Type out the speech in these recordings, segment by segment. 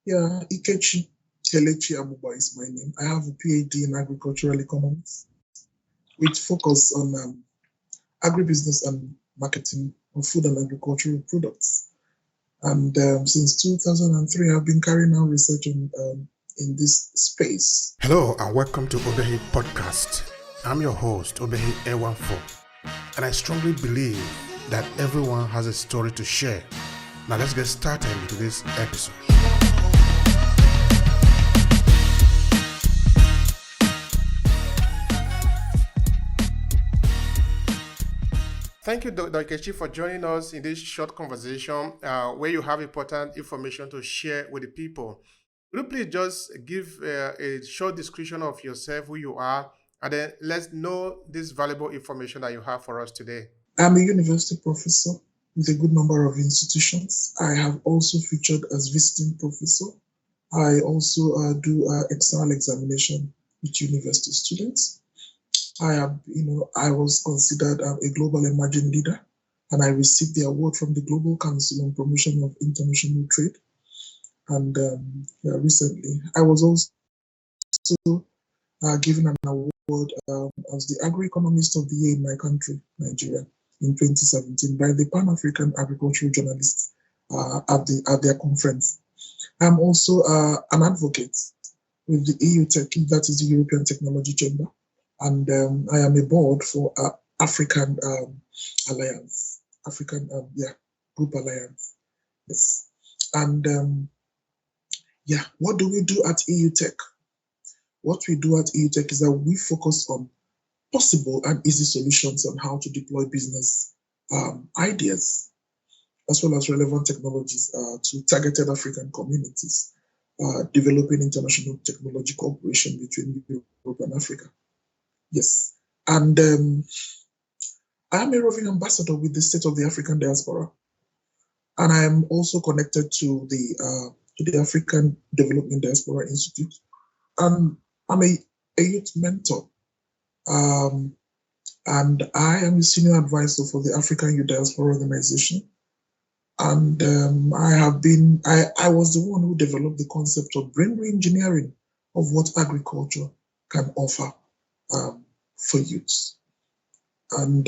Yeah, Ikechi Agbugba is my name. I have a PhD in agricultural economics with focus on agribusiness and marketing of food and agricultural products. And since 2003, I've been carrying out research in this space. Hello and welcome to Obehi Podcast. I'm your host, Obehi A14, and I strongly believe that everyone has a story to share. Now let's get started into this episode. Thank you, Dr. Ikechi, for joining us in this short conversation where you have important information to share with the people. Would you please just give a short description of yourself, who you are, and then let's know this valuable information that you have for us today. I'm a university professor with a good number of institutions. I have also featured as visiting professor. I also do external examination with university students. I was considered a global emerging leader, and I received the award from the Global Council on Promotion of International Trade. And recently, I was also given an award as the Agri-Economist of the Year in my country, Nigeria, in 2017 by the Pan-African Agricultural Journalists at their conference. I'm also an advocate with the EU Tech, that is the European Technology Chamber, and I am a board for African Alliance, Group Alliance. Yes, and what do we do at EU Tech? What we do at EU Tech is that we focus on possible and easy solutions on how to deploy business ideas, as well as relevant technologies to targeted African communities, developing international technology cooperation between Europe and Africa. Yes, and I am a roving ambassador with the State of the African Diaspora, and I am also connected to the African Development Diaspora Institute, and I'm a youth mentor, and I am a senior advisor for the African Youth Diaspora Organization. And I was the one who developed the concept of brain re-engineering of what agriculture can offer for youths. And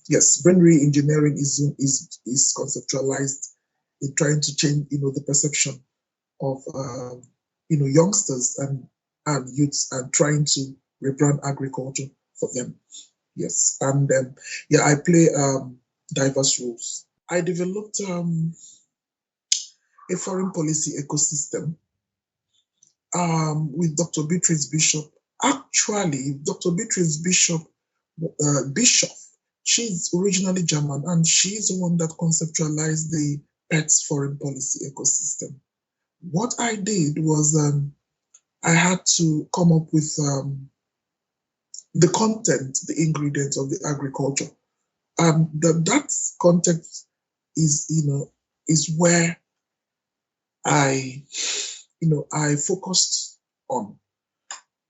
yes, brain re-engineering is conceptualized in trying to change, the perception of youngsters and youths, and trying to rebrand agriculture for them. Yes, and I play diverse roles. I developed a foreign policy ecosystem with Dr. Beatrice Bishop. Actually, Dr. Beatrice Bishop, she's originally German, and she's the one that conceptualized the PETS foreign policy ecosystem. What I did was I had to come up with the content, the ingredients of the agriculture. That context is where I focused on,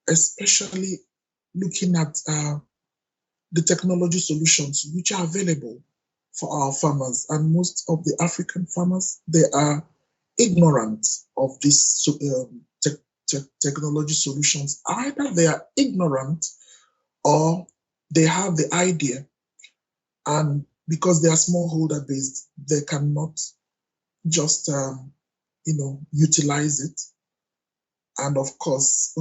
especially looking at the technology solutions which are available for our farmers. And most of the African farmers, they are ignorant of these technology solutions. Either they are ignorant or they have the idea, and because they are smallholder based, they cannot just utilize it. And of course,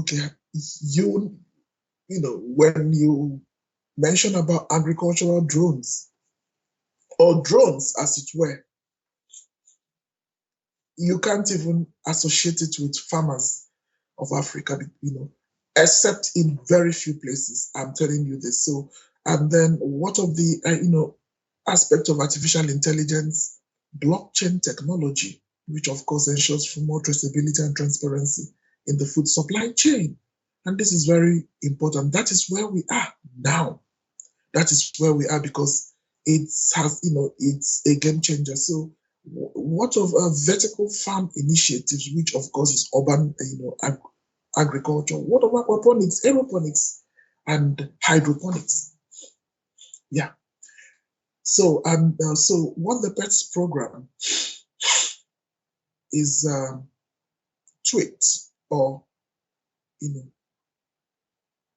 when you mention about agricultural drones, or drones as it were, you can't even associate it with farmers of Africa, except in very few places. I'm telling you this. So, and then what of the aspect of artificial intelligence, blockchain technology, which of course ensures for more traceability and transparency in the food supply chain. And this is very important. That is where we are now. That is where we are because it's a game changer. So what of vertical farm initiatives, which of course is urban, agriculture? What of aquaponics, aeroponics, and hydroponics? Yeah. So what the PETS program is tweaked or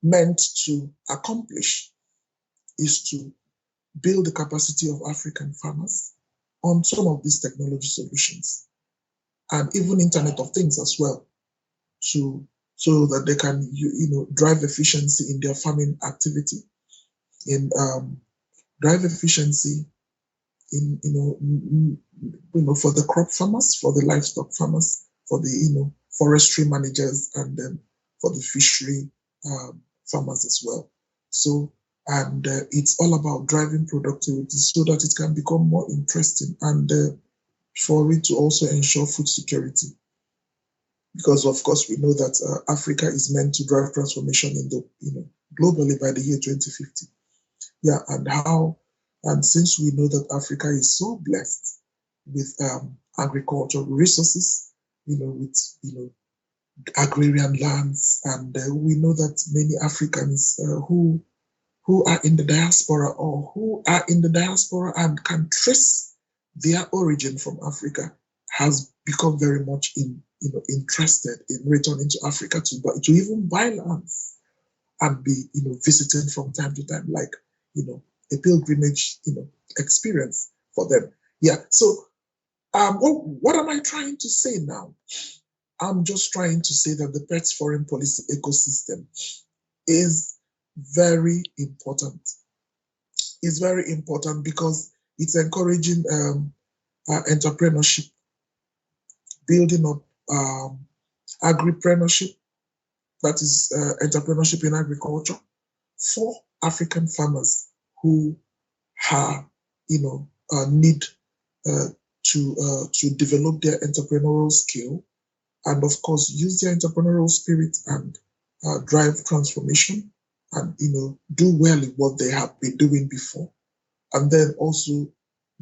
meant to accomplish is to build the capacity of African farmers on some of these technology solutions and even Internet of Things as well, to so that they can drive efficiency in their farming activity, in drive efficiency in for the crop farmers, for the livestock farmers, for the forestry managers, and then for the fishery farmers as well. So and it's all about driving productivity so that it can become more interesting and for it to also ensure food security. Because of course we know that Africa is meant to drive transformation in the globally by the year 2050. Yeah, and since we know that Africa is so blessed with agricultural resources, with agrarian lands, and we know that many Africans who are in the diaspora or who are in the diaspora and can trace their origin from Africa has become very much interested in returning to Africa to even buy lands and be visiting from time to time, like a pilgrimage experience for them. Yeah. So what am I trying to say now? I'm just trying to say that the pets foreign policy ecosystem is very important. It's very important because it's encouraging entrepreneurship, building up agripreneurship, that is entrepreneurship in agriculture, for African farmers who are, need to develop their entrepreneurial skill and, of course, use their entrepreneurial spirit and drive transformation and, do well in what they have been doing before. And then also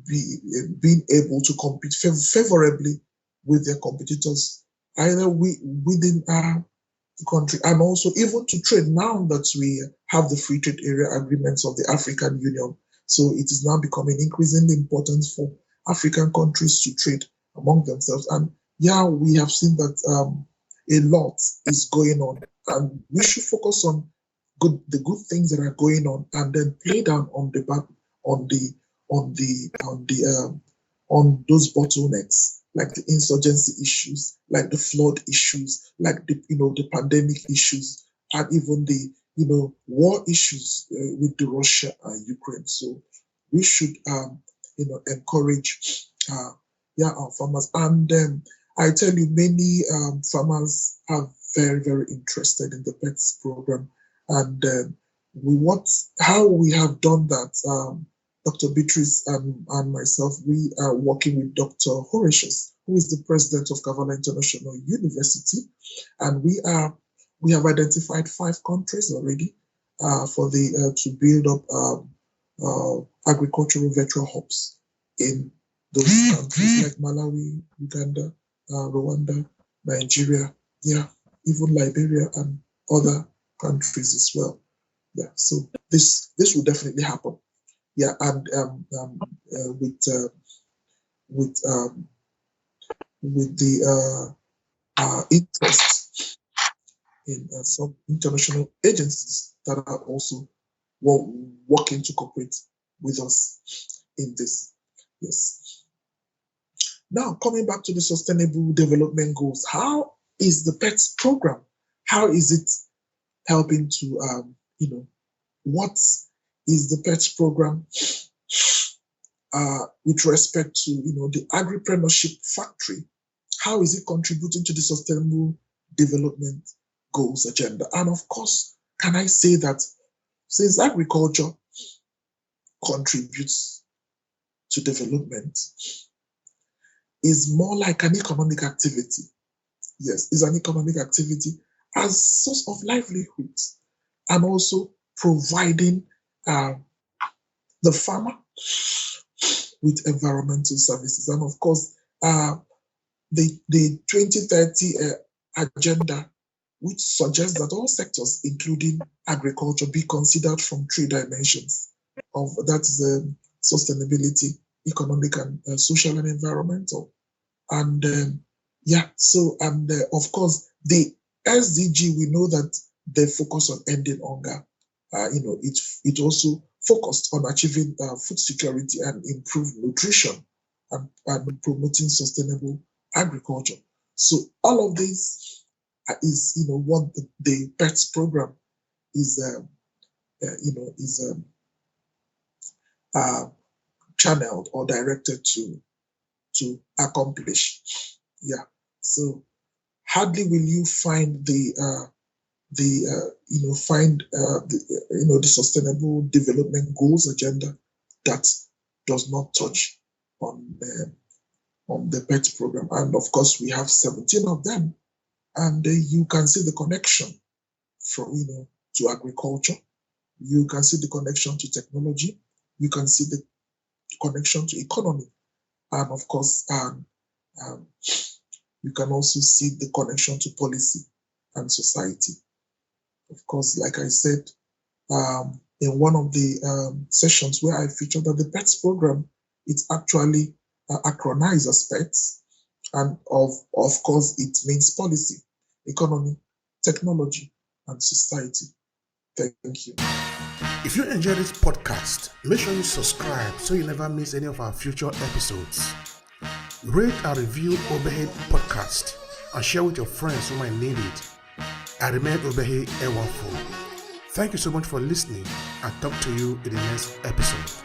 being able to compete favorably with their competitors, either within the country and also even to trade now that we have the free trade area agreements of the African Union. So it is now becoming increasingly important for African countries to trade among themselves. And yeah, we have seen that a lot is going on, and we should focus on the good things that are going on, and then play down on those bottlenecks, like the insurgency issues, like the flood issues, like the pandemic issues, and even the war issues with the Russia and Ukraine. So we should encourage our farmers, and I tell you, many farmers are very, very interested in the PETS program, and how we have done that. Dr. Beatrice and myself, we are working with Dr. Horatius, who is the president of Kavala International University, and we have identified 5 countries already for to build up agricultural virtual hubs in those countries like Malawi, Uganda, Rwanda, Nigeria, even Liberia and other countries as well. Yeah, so this will definitely happen. Yeah, and with the interest in some international agencies that are also working to cooperate with us in this. Yes. Now, coming back to the Sustainable Development Goals, how is the PETS program? How is it helping to, what is the PETS program with respect to, the Entrepreneurship Factory? How is it contributing to the Sustainable Development Goals agenda? And of course, can I say that since agriculture contributes to development, is more like an economic activity. Yes, it's an economic activity as source of livelihood, and also providing the farmer with environmental services. And of course, the 2030 agenda, which suggests that all sectors, including agriculture, be considered from 3 dimensions of that is sustainability, economic and social and environmental. And Yeah. So, and of course, the SDG, we know that they focus on ending hunger. It also focused on achieving food security and improved nutrition and promoting sustainable agriculture. So all of this is, what the PETS program is, is uh, channeled or directed to accomplish. Yeah. So hardly will you find the sustainable development goals agenda that does not touch on the PET program. And of course, we have 17 of them, and you can see the connection from to agriculture. You can see the connection to technology. You can see the connection to economy, and of course, you can also see the connection to policy and society. Of course, like I said, in one of the sessions where I featured that the PETS program, it's actually acronized as PETS, and of course, it means policy, economy, technology, and society. Thank you. If you enjoy this podcast, make sure you subscribe so you never miss any of our future episodes. Rate and review Obehi Podcast and share with your friends who might need it. I remain Obehi Ewafo. Thank you so much for listening, and talk to you in the next episode.